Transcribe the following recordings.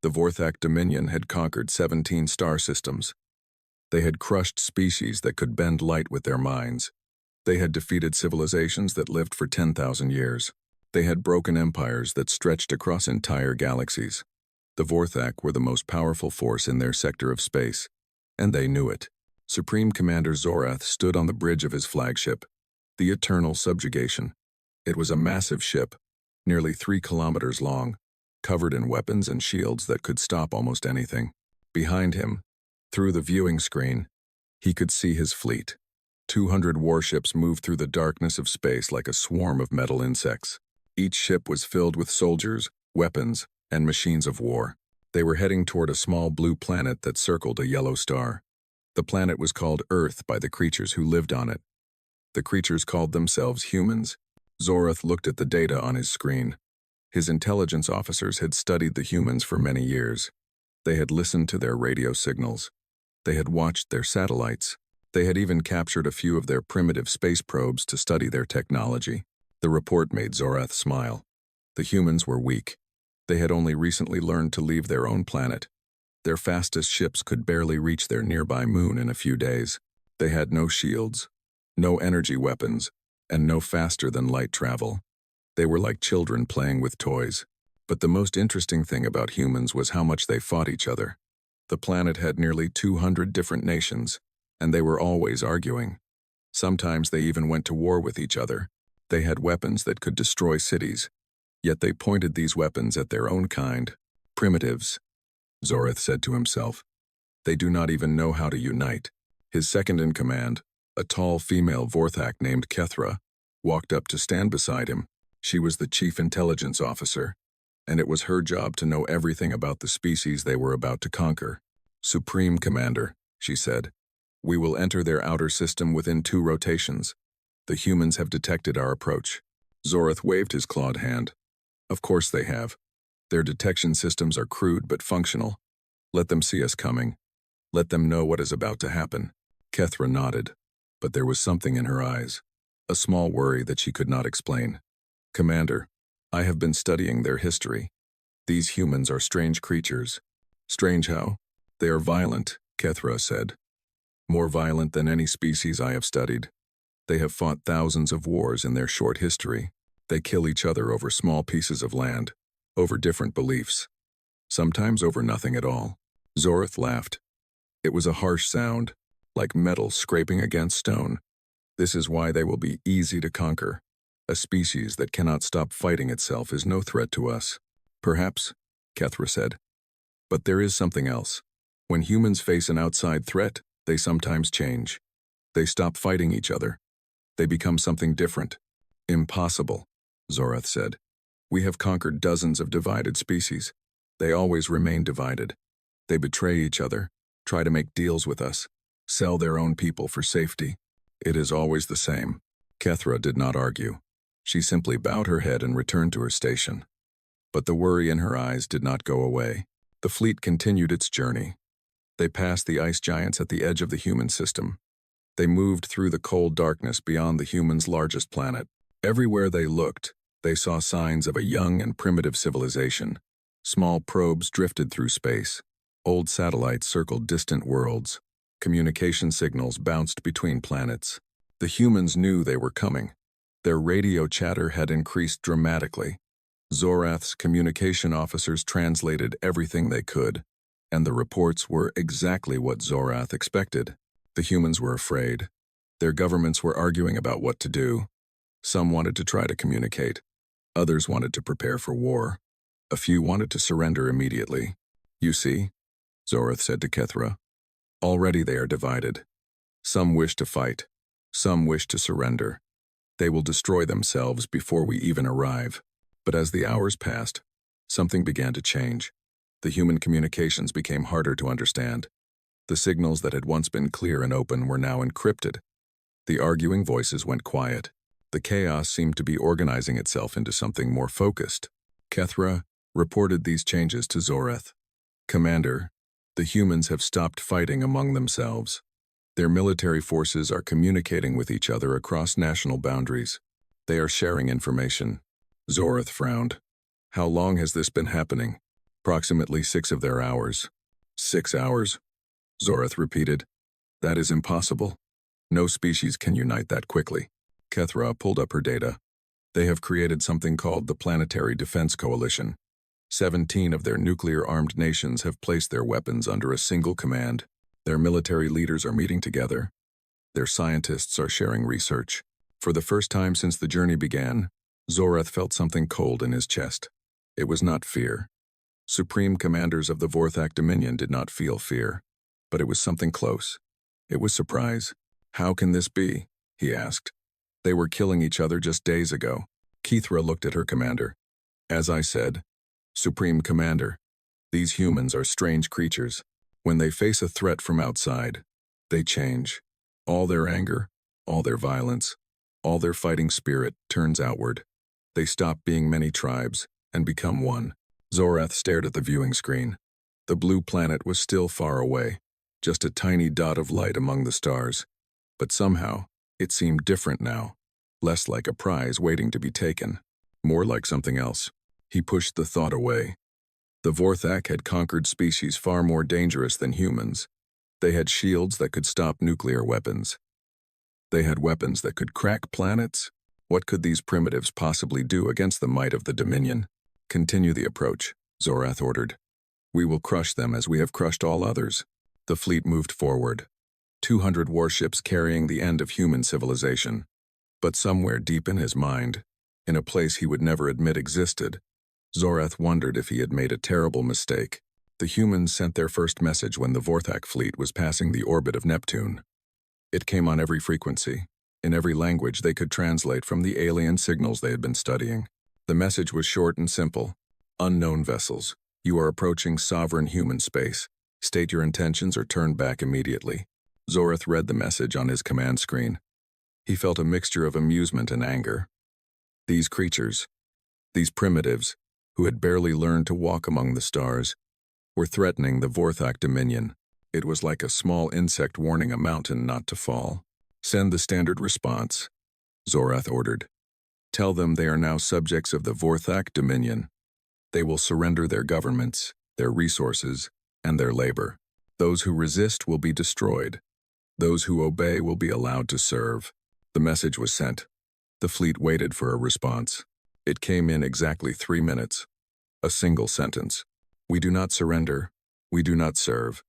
The Vorthak Dominion had conquered 17 star systems. They had crushed species that could bend light with their minds. They had defeated civilizations that lived for 10,000 years. They had broken empires that stretched across entire galaxies. The Vorthak were the most powerful force in their sector of space, and they knew it. Supreme Commander Zorath stood on the bridge of his flagship, the Eternal Subjugation. It was a massive ship, nearly 3 kilometers long, covered in weapons and shields that could stop almost anything. Behind him, through the viewing screen, he could see his fleet. 200 warships moved through the darkness of space like a swarm of metal insects. Each ship was filled with soldiers, weapons, and machines of war. They were heading toward a small blue planet that circled a yellow star. The planet was called Earth by the creatures who lived on it. The creatures called themselves humans. Zorath looked at the data on his screen. His intelligence officers had studied the humans for many years. They had listened to their radio signals. They had watched their satellites. They had even captured a few of their primitive space probes to study their technology. The report made Zorath smile. The humans were weak. They had only recently learned to leave their own planet. Their fastest ships could barely reach their nearby moon in a few days. They had no shields, no energy weapons, and no faster-than-light travel. They were like children playing with toys. But the most interesting thing about humans was how much they fought each other. The planet had nearly 200 different nations, and they were always arguing. Sometimes they even went to war with each other. They had weapons that could destroy cities, yet they pointed these weapons at their own kind, primitives. Zorath said to himself, they do not even know how to unite. His second-in-command, a tall female Vorthak named Kethra, walked up to stand beside him. She was the chief intelligence officer, and it was her job to know everything about the species they were about to conquer. Supreme Commander, she said, we will enter their outer system within 2 rotations. The humans have detected our approach. Zorath waved his clawed hand. Of course they have. Their detection systems are crude but functional. Let them see us coming. Let them know what is about to happen. Kethra nodded, but there was something in her eyes, a small worry that she could not explain. Commander, I have been studying their history. These humans are strange creatures. Strange how? They are violent, Kethra said. More violent than any species I have studied. They have fought thousands of wars in their short history. They kill each other over small pieces of land, over different beliefs, sometimes over nothing at all. Zorath laughed. It was a harsh sound, like metal scraping against stone. This is why they will be easy to conquer. A species that cannot stop fighting itself is no threat to us. Perhaps, Kethra said. But there is something else. When humans face an outside threat, they sometimes change. They stop fighting each other. They become something different. Impossible, Zorath said. We have conquered dozens of divided species. They always remain divided. They betray each other, try to make deals with us, sell their own people for safety. It is always the same. Kethra did not argue. She simply bowed her head and returned to her station. But the worry in her eyes did not go away. The fleet continued its journey. They passed the ice giants at the edge of the human system. They moved through the cold darkness beyond the humans' largest planet. Everywhere they looked, they saw signs of a young and primitive civilization. Small probes drifted through space. Old satellites circled distant worlds. Communication signals bounced between planets. The humans knew they were coming. Their radio chatter had increased dramatically. Zorath's communication officers translated everything they could, and the reports were exactly what Zorath expected. The humans were afraid. Their governments were arguing about what to do. Some wanted to try to communicate. Others wanted to prepare for war. A few wanted to surrender immediately. You see, Zorath said to Kethra, already they are divided. Some wish to fight. Some wish to surrender. They will destroy themselves before we even arrive. But as the hours passed, something began to change. The human communications became harder to understand. The signals that had once been clear and open were now encrypted. The arguing voices went quiet. The chaos seemed to be organizing itself into something more focused. Kethra reported these changes to Zorath. Commander, the humans have stopped fighting among themselves. Their military forces are communicating with each other across national boundaries. They are sharing information. Zorath frowned. How long has this been happening? Approximately 6 of their hours. 6 hours? Zorath repeated. That is impossible. No species can unite that quickly. Kethra pulled up her data. They have created something called the Planetary Defense Coalition. 17 of their nuclear-armed nations have placed their weapons under a single command. Their military leaders are meeting together. Their scientists are sharing research. For the first time since the journey began, Zorath felt something cold in his chest. It was not fear. Supreme commanders of the Vorthak Dominion did not feel fear, but it was something close. It was surprise. How can this be? He asked. They were killing each other just days ago. Kethra looked at her commander. As I said, Supreme Commander, these humans are strange creatures. When they face a threat from outside, they change. All their anger, all their violence, all their fighting spirit turns outward. They stop being many tribes and become one. Zorath stared at the viewing screen. The blue planet was still far away, just a tiny dot of light among the stars. But somehow, it seemed different now, less like a prize waiting to be taken, more like something else. He pushed the thought away. The Vorthak had conquered species far more dangerous than humans. They had shields that could stop nuclear weapons. They had weapons that could crack planets. What could these primitives possibly do against the might of the Dominion? Continue the approach, Zorath ordered. We will crush them as we have crushed all others. The fleet moved forward. 200 warships carrying the end of human civilization. But somewhere deep in his mind, in a place he would never admit existed, Zorath wondered if he had made a terrible mistake. The humans sent their first message when the Vorthak fleet was passing the orbit of Neptune. It came on every frequency, in every language they could translate from the alien signals they had been studying. The message was short and simple. Unknown vessels, you are approaching sovereign human space. State your intentions or turn back immediately. Zorath read the message on his command screen. He felt a mixture of amusement and anger. These creatures, these primitives, who had barely learned to walk among the stars, were threatening the Vorthak Dominion. It was like a small insect warning a mountain not to fall. Send the standard response, Zorath ordered. Tell them they are now subjects of the Vorthak Dominion. They will surrender their governments, their resources, and their labor. Those who resist will be destroyed. Those who obey will be allowed to serve. The message was sent. The fleet waited for a response. It came in exactly 3 minutes. A single sentence. We do not surrender. We do not serve.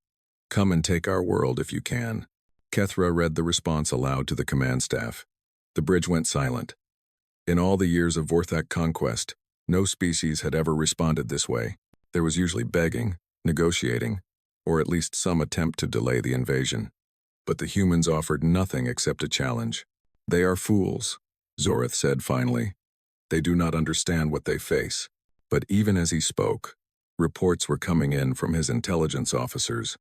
Come and take our world if you can. Kethra read the response aloud to the command staff. The bridge went silent. In all the years of Vorthak conquest, no species had ever responded this way. There was usually begging, negotiating, or at least some attempt to delay the invasion. But the humans offered nothing except a challenge. They are fools, Zorath said finally. They do not understand what they face. But even as he spoke, reports were coming in from his intelligence officers.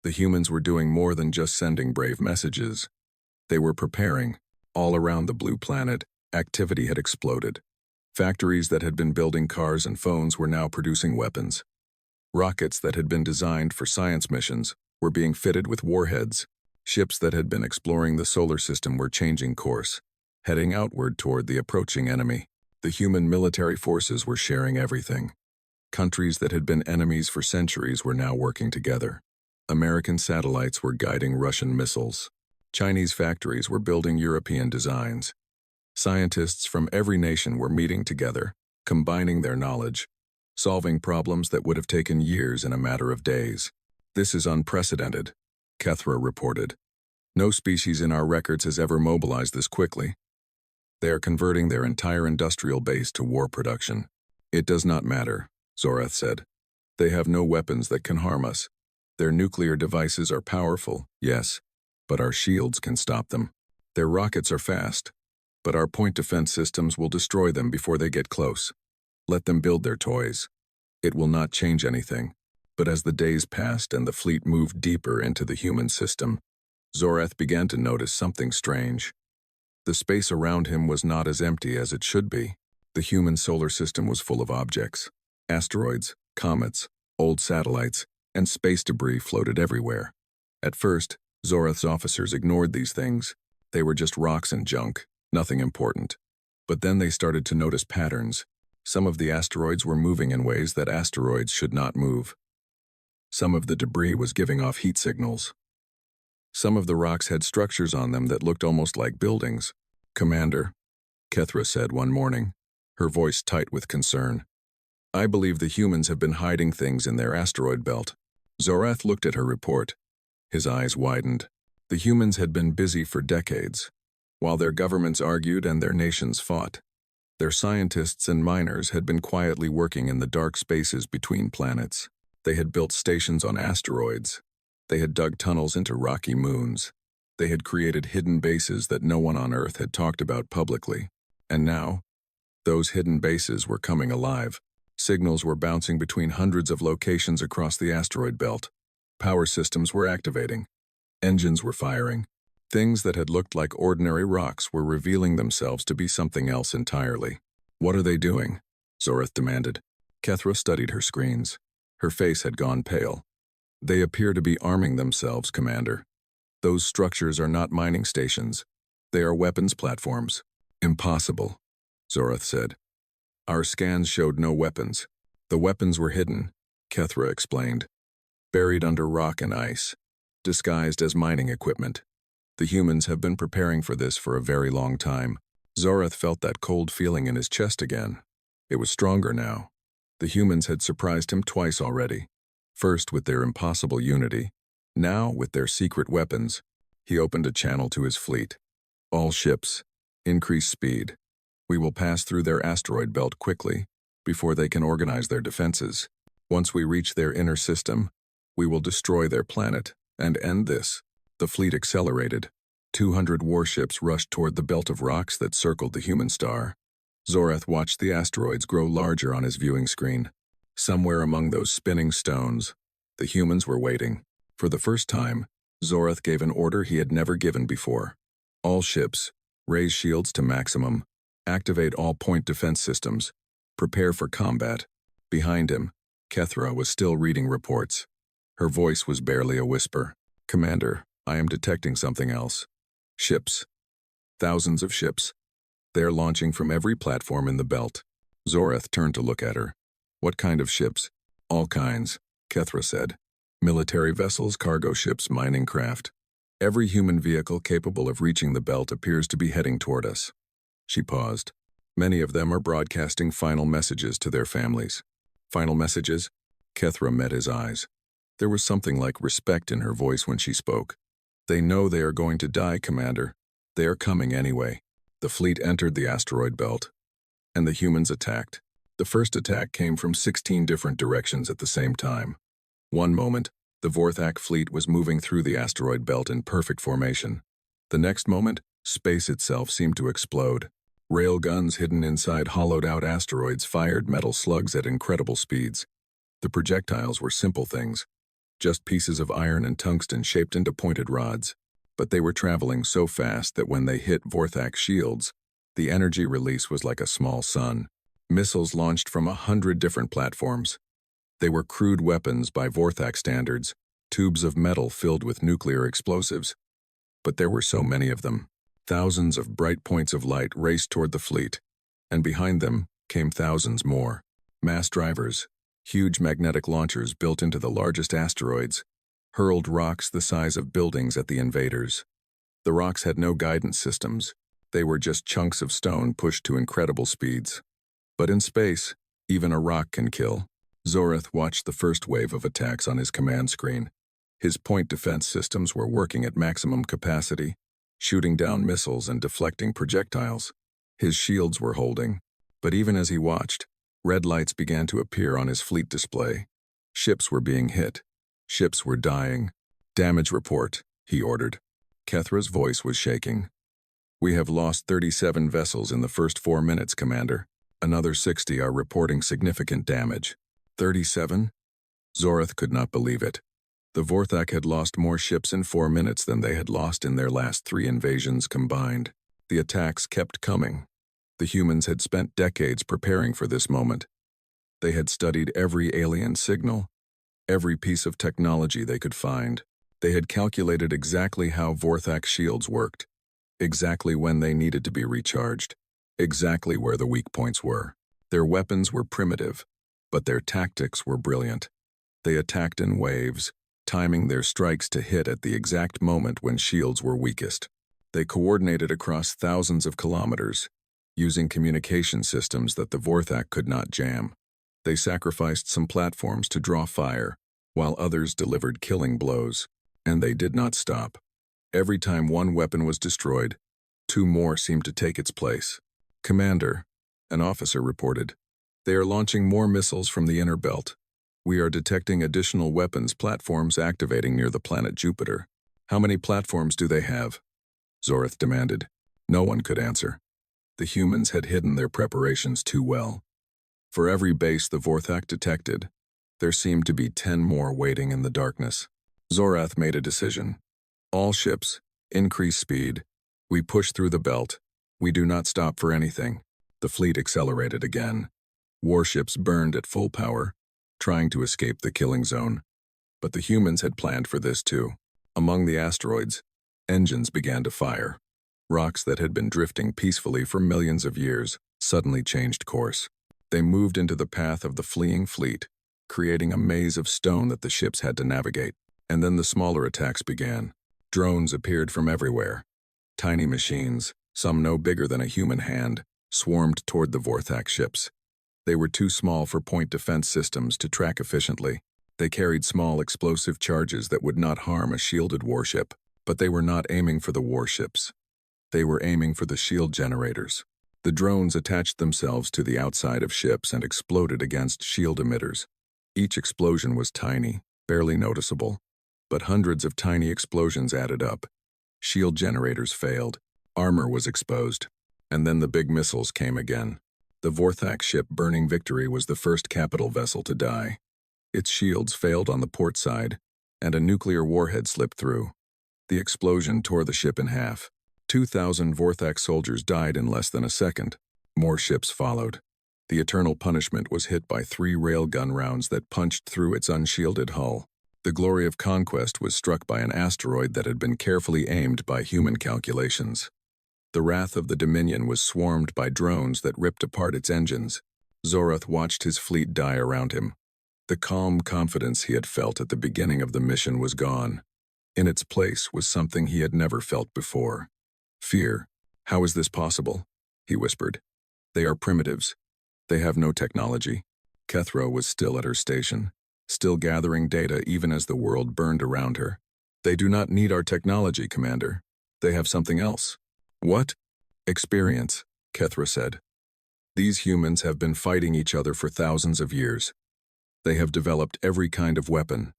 The humans were doing more than just sending brave messages. They were preparing. All around the blue planet, activity had exploded. Factories that had been building cars and phones were now producing weapons. Rockets that had been designed for science missions were being fitted with warheads. Ships that had been exploring the solar system were changing course, heading outward toward the approaching enemy. The human military forces were sharing everything. Countries that had been enemies for centuries were now working together. American satellites were guiding Russian missiles. Chinese factories were building European designs. Scientists from every nation were meeting together, combining their knowledge, solving problems that would have taken years in a matter of days. This is unprecedented, Kethra reported. No species in our records has ever mobilized this quickly. They are converting their entire industrial base to war production. It does not matter, Zorath said. They have no weapons that can harm us. Their nuclear devices are powerful, yes, but our shields can stop them. Their rockets are fast, but our point defense systems will destroy them before they get close. Let them build their toys. It will not change anything. But as the days passed and the fleet moved deeper into the human system, Zorath began to notice something strange. The space around him was not as empty as it should be. The human solar system was full of objects. Asteroids, comets, old satellites, and space debris floated everywhere. At first, Zorath's officers ignored these things. They were just rocks and junk, nothing important. But then they started to notice patterns. Some of the asteroids were moving in ways that asteroids should not move. Some of the debris was giving off heat signals. Some of the rocks had structures on them that looked almost like buildings. "Commander," Kethra said one morning, her voice tight with concern, "I believe the humans have been hiding things in their asteroid belt." Zorath looked at her report. His eyes widened. The humans had been busy for decades. While their governments argued and their nations fought, their scientists and miners had been quietly working in the dark spaces between planets. They had built stations on asteroids. They had dug tunnels into rocky moons. They had created hidden bases that no one on Earth had talked about publicly. And now, those hidden bases were coming alive. Signals were bouncing between hundreds of locations across the asteroid belt. Power systems were activating. Engines were firing. Things that had looked like ordinary rocks were revealing themselves to be something else entirely. "What are they doing?" Zorath demanded. Kethra studied her screens. Her face had gone pale. "They appear to be arming themselves, Commander. Those structures are not mining stations. They are weapons platforms." "Impossible," Zorath said. "Our scans showed no weapons. The weapons were hidden," Kethra explained. "Buried under rock and ice, disguised as mining equipment. The humans have been preparing for this for a very long time." Zorath felt that cold feeling in his chest again. It was stronger now. The humans had surprised him twice already. First with their impossible unity, now with their secret weapons. He opened a channel to his fleet. "All ships, increase speed. We will pass through their asteroid belt quickly, before they can organize their defenses. Once we reach their inner system, we will destroy their planet and end this." The fleet accelerated. 200 warships rushed toward the belt of rocks that circled the human star. Zorath watched the asteroids grow larger on his viewing screen. Somewhere among those spinning stones, the humans were waiting. For the first time, Zorath gave an order he had never given before. "All ships, raise shields to maximum. Activate all point defense systems. Prepare for combat." Behind him, Kethra was still reading reports. Her voice was barely a whisper. "Commander, I am detecting something else. Ships. Thousands of ships. They are launching from every platform in the belt." Zorath turned to look at her. "What kind of ships?" "All kinds," Kethra said. "Military vessels, cargo ships, mining craft. Every human vehicle capable of reaching the belt appears to be heading toward us." She paused. "Many of them are broadcasting final messages to their families." "Final messages?" Kethra met his eyes. There was something like respect in her voice when she spoke. "They know they are going to die, Commander. They are coming anyway." The fleet entered the asteroid belt, and the humans attacked. The first attack came from 16 different directions at the same time. One moment, the Vorthak fleet was moving through the asteroid belt in perfect formation. The next moment, space itself seemed to explode. Railguns hidden inside hollowed-out asteroids fired metal slugs at incredible speeds. The projectiles were simple things, just pieces of iron and tungsten shaped into pointed rods. But they were traveling so fast that when they hit Vorthak's shields, the energy release was like a small sun. Missiles launched from 100 different platforms. They were crude weapons by Vorthak standards, tubes of metal filled with nuclear explosives. But there were so many of them. Thousands of bright points of light raced toward the fleet, and behind them came thousands more. Mass drivers, huge magnetic launchers built into the largest asteroids, hurled rocks the size of buildings at the invaders. The rocks had no guidance systems. They were just chunks of stone pushed to incredible speeds. But in space, even a rock can kill. Zorath watched the first wave of attacks on his command screen. His point defense systems were working at maximum capacity, shooting down missiles and deflecting projectiles. His shields were holding, but even as he watched, red lights began to appear on his fleet display. Ships were being hit. Ships were dying. "Damage report," he ordered. Kethra's voice was shaking. "We have lost 37 vessels in the first 4 minutes, Commander. Another 60 are reporting significant damage." 37? Zorath could not believe it. The Vorthak had lost more ships in 4 minutes than they had lost in their last 3 invasions combined. The attacks kept coming. The humans had spent decades preparing for this moment. They had studied every alien signal, every piece of technology they could find. They had calculated exactly how Vorthak shields worked, exactly when they needed to be recharged, exactly where the weak points were. Their weapons were primitive, but their tactics were brilliant. They attacked in waves, timing their strikes to hit at the exact moment when shields were weakest. They coordinated across thousands of kilometers, using communication systems that the Vorthak could not jam. They sacrificed some platforms to draw fire, while others delivered killing blows. And they did not stop. Every time one weapon was destroyed, two more seemed to take its place. "Commander," an officer reported, "they are launching more missiles from the inner belt. We are detecting additional weapons platforms activating near the planet Jupiter." "How many platforms do they have?" Zorath demanded. No one could answer. The humans had hidden their preparations too well. For every base the Vorthak detected, there seemed to be 10 more waiting in the darkness. Zorath made a decision. "All ships, increase speed. We push through the belt. We do not stop for anything." The fleet accelerated again. Warships burned at full power, trying to escape the killing zone. But the humans had planned for this too. Among the asteroids, engines began to fire. Rocks that had been drifting peacefully for millions of years suddenly changed course. They moved into the path of the fleeing fleet, creating a maze of stone that the ships had to navigate. And then the smaller attacks began. Drones appeared from everywhere. Tiny machines, some no bigger than a human hand, swarmed toward the Vorthak ships. They were too small for point defense systems to track efficiently. They carried small explosive charges that would not harm a shielded warship, but they were not aiming for the warships. They were aiming for the shield generators. The drones attached themselves to the outside of ships and exploded against shield emitters. Each explosion was tiny, barely noticeable, but hundreds of tiny explosions added up. Shield generators failed, armor was exposed, and then the big missiles came again. The Vorthak ship Burning Victory was the first capital vessel to die. Its shields failed on the port side, and a nuclear warhead slipped through. The explosion tore the ship in half. 2,000 Vorthak soldiers died in less than a second. More ships followed. The Eternal Punishment was hit by 3 railgun rounds that punched through its unshielded hull. The Glory of Conquest was struck by an asteroid that had been carefully aimed by human calculations. The Wrath of the Dominion was swarmed by drones that ripped apart its engines. Zorath watched his fleet die around him. The calm confidence he had felt at the beginning of the mission was gone. In its place was something he had never felt before. Fear. "How is this possible?" he whispered. "They are primitives. They have no technology." Kethra was still at her station, still gathering data even as the world burned around her. "They do not need our technology, Commander. They have something else." "What?" "Experience," Kethra said. "These humans have been fighting each other for thousands of years. They have developed every kind of weapon,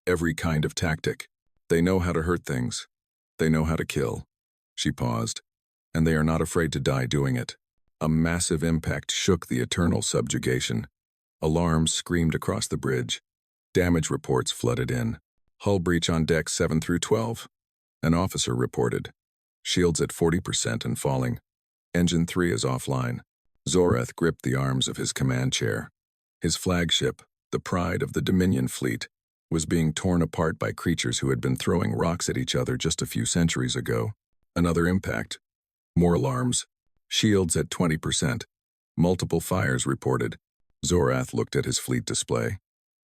every kind of tactic. They know how to hurt things. They know how to kill." She paused. "And they are not afraid to die doing it." A massive impact shook the eternal subjugation. Alarms screamed across the bridge. Damage reports flooded in. "Hull breach on decks 7 through 12. An officer reported. "Shields at 40% and falling. Engine 3 is offline." Zorath gripped the arms of his command chair. His flagship, the pride of the Dominion fleet, was being torn apart by creatures who had been throwing rocks at each other just a few centuries ago. Another impact. More alarms. "Shields at 20%. Multiple fires reported." Zorath looked at his fleet display.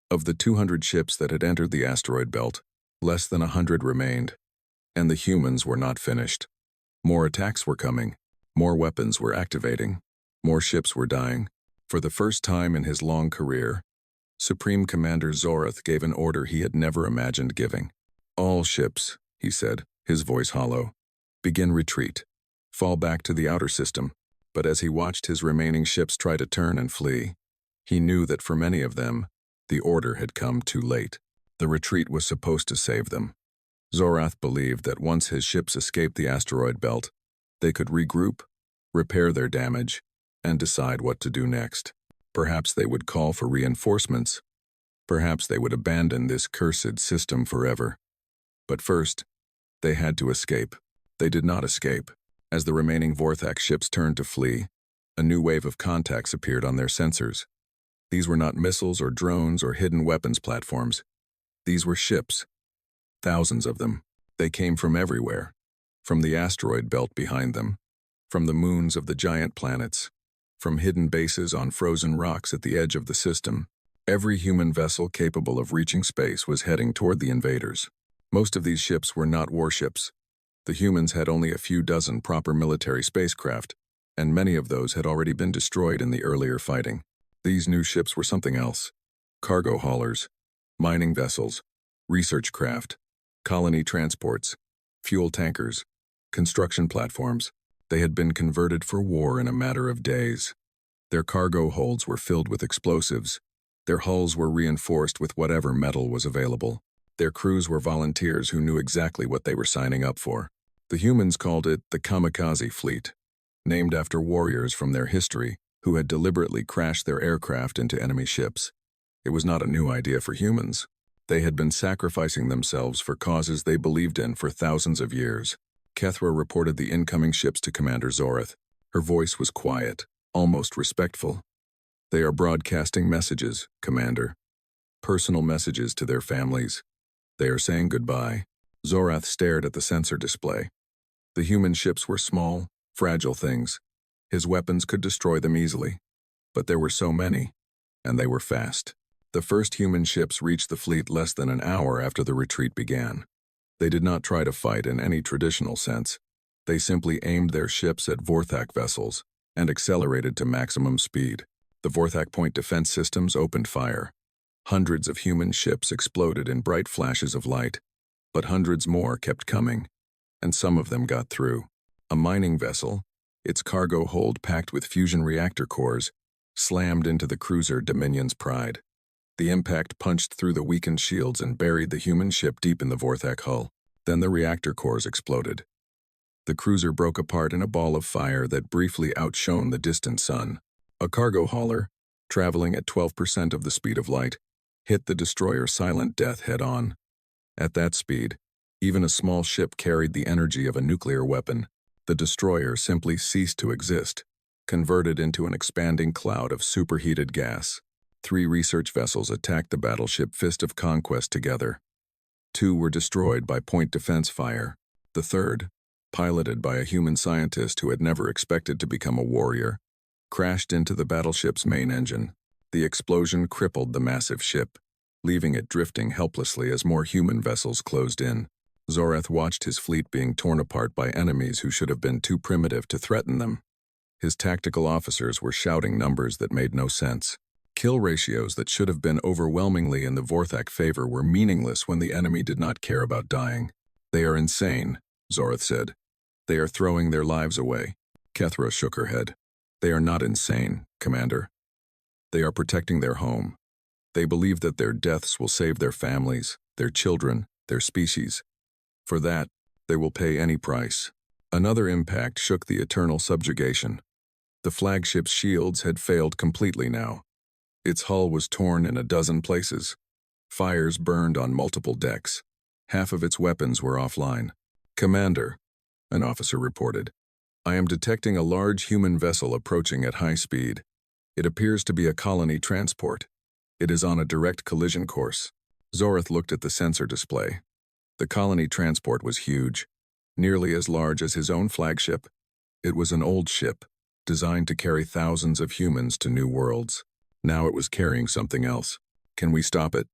Of the 200 ships that had entered the asteroid belt, less than 100 remained. And the humans were not finished. More attacks were coming. More weapons were activating. More ships were dying. For the first time in his long career, Supreme Commander Zorath gave an order he had never imagined giving. "All ships," he said, his voice hollow. "Begin retreat. Fall back to the outer system." But as he watched his remaining ships try to turn and flee, he knew that for many of them, the order had come too late. The retreat was supposed to save them. Zorath believed that once his ships escaped the asteroid belt, they could regroup, repair their damage, and decide what to do next. Perhaps they would call for reinforcements. Perhaps they would abandon this cursed system forever. But first, they had to escape. They did not escape. As the remaining Vorthak ships turned to flee, a new wave of contacts appeared on their sensors. These were not missiles or drones or hidden weapons platforms. These were ships. Thousands of them. They came from everywhere. From the asteroid belt behind them. From the moons of the giant planets. from hidden bases on frozen rocks at the edge of the system. Every human vessel capable of reaching space was heading toward the invaders. Most of these ships were not warships. The humans had only a few dozen proper military spacecraft, and many of those had already been destroyed in the earlier fighting. These new ships were something else. Cargo haulers, mining vessels, research craft, colony transports, fuel tankers, construction platforms. They had been converted for war in a matter of days. Their cargo holds were filled with explosives. Their hulls were reinforced with whatever metal was available. Their crews were volunteers who knew exactly what they were signing up for. The humans called it the Kamikaze Fleet, named after warriors from their history who had deliberately crashed their aircraft into enemy ships. It was not a new idea for humans. They had been sacrificing themselves for causes they believed in for thousands of years. Kethra reported the incoming ships to Commander Zoreth. Her voice was quiet, almost respectful. "They are broadcasting messages, Commander. Personal messages to their families. They are saying goodbye." Zorath stared at the sensor display. The human ships were small, fragile things. His weapons could destroy them easily. But there were so many, and they were fast. The first human ships reached the fleet less than an hour after the retreat began. They did not try to fight in any traditional sense. They simply aimed their ships at Vorthak vessels and accelerated to maximum speed. The Vorthak point defense systems opened fire. Hundreds of human ships exploded in bright flashes of light, but hundreds more kept coming, and some of them got through. A mining vessel, its cargo hold packed with fusion reactor cores, slammed into the cruiser Dominion's Pride. The impact punched through the weakened shields and buried the human ship deep in the Vorthak hull. Then the reactor cores exploded. The cruiser broke apart in a ball of fire that briefly outshone the distant sun. A cargo hauler, traveling at 12% of the speed of light, hit the destroyer Silent Death head-on. At that speed, even a small ship carried the energy of a nuclear weapon. The destroyer simply ceased to exist, converted into an expanding cloud of superheated gas. 3 research vessels attacked the battleship Fist of Conquest together. 2 were destroyed by point defense fire. The third, piloted by a human scientist who had never expected to become a warrior, crashed into the battleship's main engine. The explosion crippled the massive ship, leaving it drifting helplessly as more human vessels closed in. Zoreth watched his fleet being torn apart by enemies who should have been too primitive to threaten them. His tactical officers were shouting numbers that made no sense. Kill ratios that should have been overwhelmingly in the Vorthak favor were meaningless when the enemy did not care about dying. "They are insane," Zoreth said. "They are throwing their lives away." Kethra shook her head. "They are not insane, Commander. They are protecting their home. They believe that their deaths will save their families, their children, their species. For that, they will pay any price." Another impact shook the eternal subjugation. The flagship's shields had failed completely now. Its hull was torn in a dozen places. Fires burned on multiple decks. Half of its weapons were offline. "Commander," an officer reported, "I am detecting a large human vessel approaching at high speed. It appears to be a colony transport. It is on a direct collision course." Zoreth looked at the sensor display. The colony transport was huge, nearly as large as his own flagship. It was an old ship, designed to carry thousands of humans to new worlds. Now it was carrying something else. "Can we stop it?"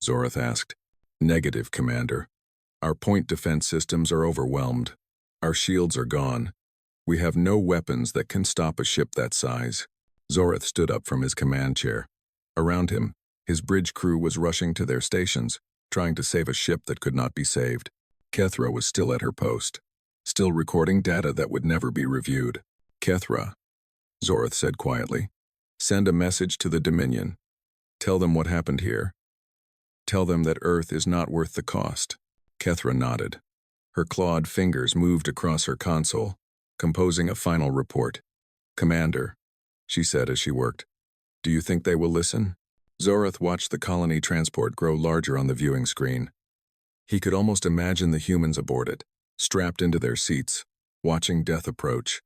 Zoreth asked. "Negative, Commander. Our point defense systems are overwhelmed. Our shields are gone. We have no weapons that can stop a ship that size." Zoreth stood up from his command chair. Around him, his bridge crew was rushing to their stations, trying to save a ship that could not be saved. Kethra was still at her post, still recording data that would never be reviewed. "Kethra," Zoreth said quietly, "send a message to the Dominion. Tell them what happened here. Tell them that Earth is not worth the cost." Kethra nodded. Her clawed fingers moved across her console, composing a final report. "Commander," she said as she worked, "do you think they will listen?" Zoreth watched the colony transport grow larger on the viewing screen. He could almost imagine the humans aboard it, strapped into their seats, watching death approach.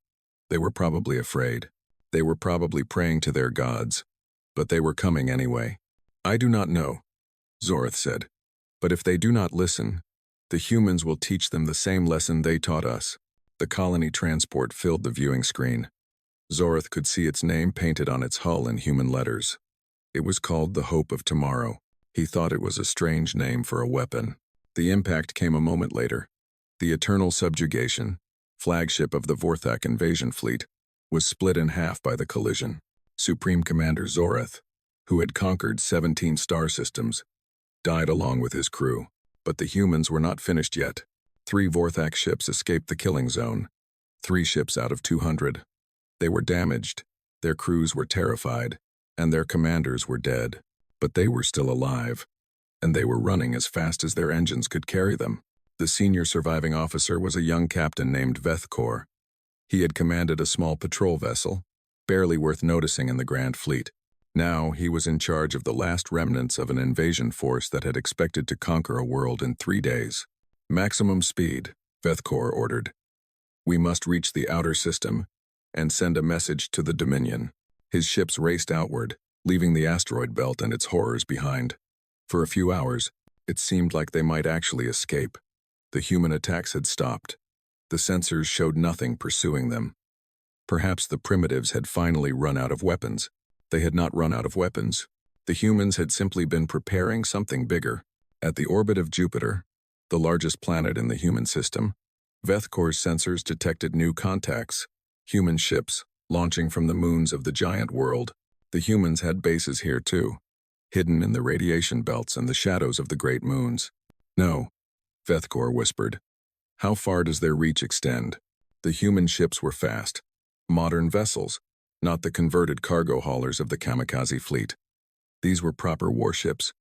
They were probably afraid. They were probably praying to their gods. But they were coming anyway. "I do not know," Zoreth said. "But if they do not listen, the humans will teach them the same lesson they taught us." The colony transport filled the viewing screen. Zorith could see its name painted on its hull in human letters. It was called the Hope of Tomorrow. He thought it was a strange name for a weapon. The impact came a moment later. The Eternal Subjugation, flagship of the Vorthak invasion fleet, was split in half by the collision. Supreme Commander Zorith, who had conquered 17 star systems, died along with his crew. But the humans were not finished yet. 3 Vorthak ships escaped the killing zone. 3 ships out of 200. They were damaged, their crews were terrified, and their commanders were dead. But they were still alive, and they were running as fast as their engines could carry them. The senior surviving officer was a young captain named Vethkor. He had commanded a small patrol vessel, barely worth noticing in the Grand Fleet. Now he was in charge of the last remnants of an invasion force that had expected to conquer a world in 3 days. Maximum speed, Vethkor ordered. We must reach the outer system and send a message to the Dominion. His ships raced outward, leaving the asteroid belt and its horrors behind. For a few hours, it seemed like they might actually escape. The human attacks had stopped. The sensors showed nothing pursuing them. Perhaps the primitives had finally run out of weapons. They had not run out of weapons. The humans had simply been preparing something bigger. At the orbit of Jupiter, the largest planet in the human system, Vethkor's sensors detected new contacts, human ships launching from the moons of the giant world. The humans had bases here too, hidden in the radiation belts and the shadows of the great moons. No, Vethkor whispered. How far does their reach extend? The human ships were fast. Modern vessels, not the converted cargo haulers of the kamikaze fleet. These were proper warships,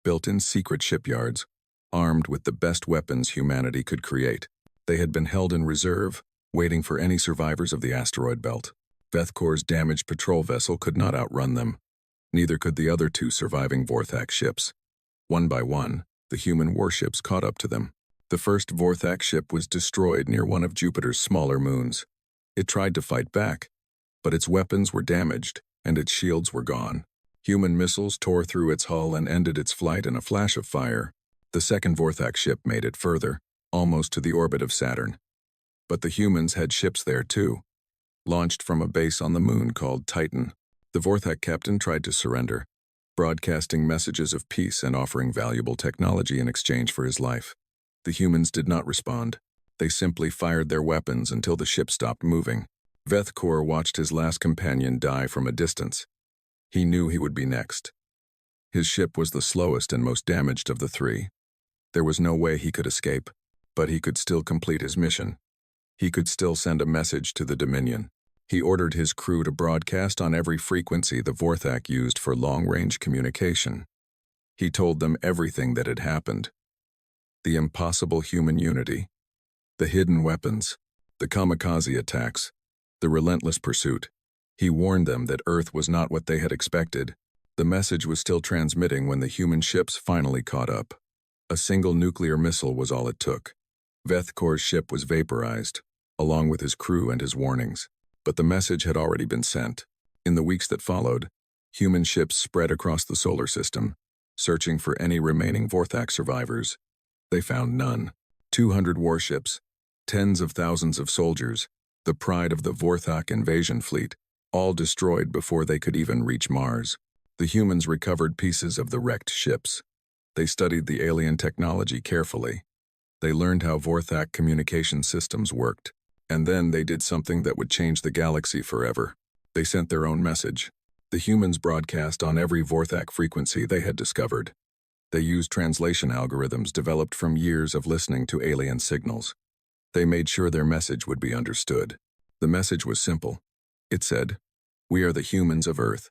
built in secret shipyards, armed with the best weapons humanity could create. They had been held in reserve, waiting for any survivors of the asteroid belt. Vethkor's damaged patrol vessel could not outrun them. Neither could the other 2 surviving Vorthak ships. One by one, the human warships caught up to them. The first Vorthak ship was destroyed near one of Jupiter's smaller moons. It tried to fight back, but its weapons were damaged, and its shields were gone. Human missiles tore through its hull and ended its flight in a flash of fire. The second Vorthak ship made it further, almost to the orbit of Saturn. But the humans had ships there too, launched from a base on the moon called Titan. The Vorthak captain tried to surrender, broadcasting messages of peace and offering valuable technology in exchange for his life. The humans did not respond. They simply fired their weapons until the ship stopped moving. Vethkor watched his last companion die from a distance. He knew he would be next. His ship was the slowest and most damaged of the 3. There was no way he could escape, but he could still complete his mission. He could still send a message to the Dominion. He ordered his crew to broadcast on every frequency the Vorthak used for long-range communication. He told them everything that had happened. The impossible human unity, the hidden weapons, the kamikaze attacks, the relentless pursuit. He warned them that Earth was not what they had expected. The message was still transmitting when the human ships finally caught up. A single nuclear missile was all it took. Vethkor's ship was vaporized, along with his crew and his warnings. But the message had already been sent. In the weeks that followed, human ships spread across the solar system, searching for any remaining Vorthak survivors. They found none. 200 warships, tens of thousands of soldiers, the pride of the Vorthak invasion fleet, all destroyed before they could even reach Mars. The humans recovered pieces of the wrecked ships. They studied the alien technology carefully. They learned how Vorthak communication systems worked. And then they did something that would change the galaxy forever. They sent their own message. The humans broadcast on every Vorthak frequency they had discovered. They used translation algorithms developed from years of listening to alien signals. They made sure their message would be understood. The message was simple. It said, "We are the humans of Earth.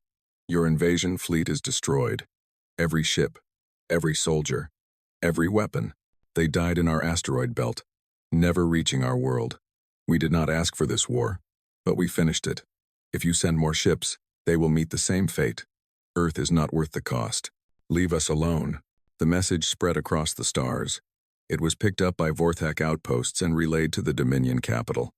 Your invasion fleet is destroyed. Every ship, every soldier, every weapon. They died in our asteroid belt, never reaching our world. We did not ask for this war, but we finished it. If you send more ships, they will meet the same fate. Earth is not worth the cost. Leave us alone." The message spread across the stars. It was picked up by Vorthak outposts and relayed to the Dominion capital.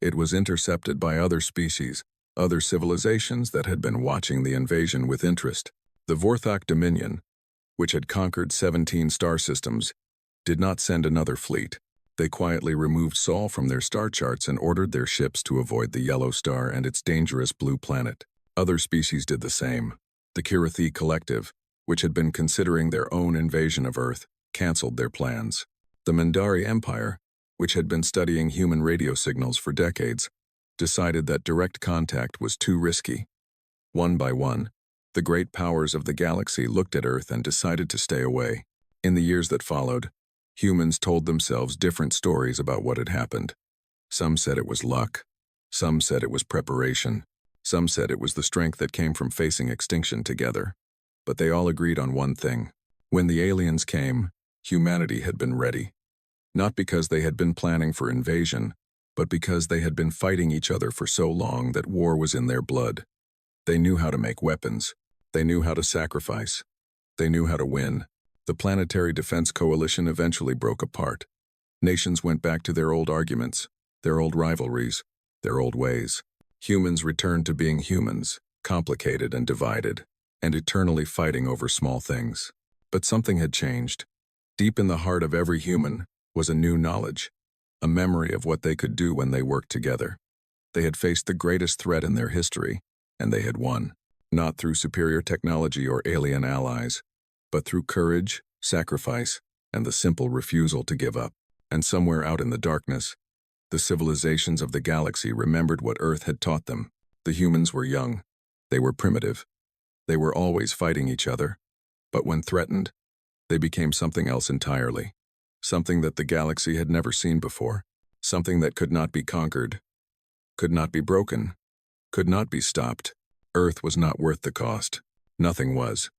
It was intercepted by other species, other civilizations that had been watching the invasion with interest. The Vorthak Dominion, which had conquered 17 star systems, did not send another fleet. They quietly removed Sol from their star charts and ordered their ships to avoid the yellow star and its dangerous blue planet. Other species did the same. The Kirathi Collective, which had been considering their own invasion of Earth, canceled their plans. The Mindari Empire, which had been studying human radio signals for decades, decided that direct contact was too risky. One by one, the great powers of the galaxy looked at Earth and decided to stay away. In the years that followed, humans told themselves different stories about what had happened. Some said it was luck. Some said it was preparation. Some said it was the strength that came from facing extinction together. But they all agreed on one thing. When the aliens came, humanity had been ready. Not because they had been planning for invasion, but because they had been fighting each other for so long that war was in their blood. They knew how to make weapons. They knew how to sacrifice. They knew how to win. The Planetary Defense Coalition eventually broke apart. Nations went back to their old arguments, their old rivalries, their old ways. Humans returned to being humans, complicated and divided, and eternally fighting over small things. But something had changed. Deep in the heart of every human was a new knowledge, a memory of what they could do when they worked together. They had faced the greatest threat in their history, and they had won, not through superior technology or alien allies, but through courage, sacrifice, and the simple refusal to give up. And somewhere out in the darkness, the civilizations of the galaxy remembered what Earth had taught them. The humans were young. They were primitive. They were always fighting each other. But when threatened, they became something else entirely. Something that the galaxy had never seen before. Something that could not be conquered, could not be broken, could not be stopped. Earth was not worth the cost. Nothing was.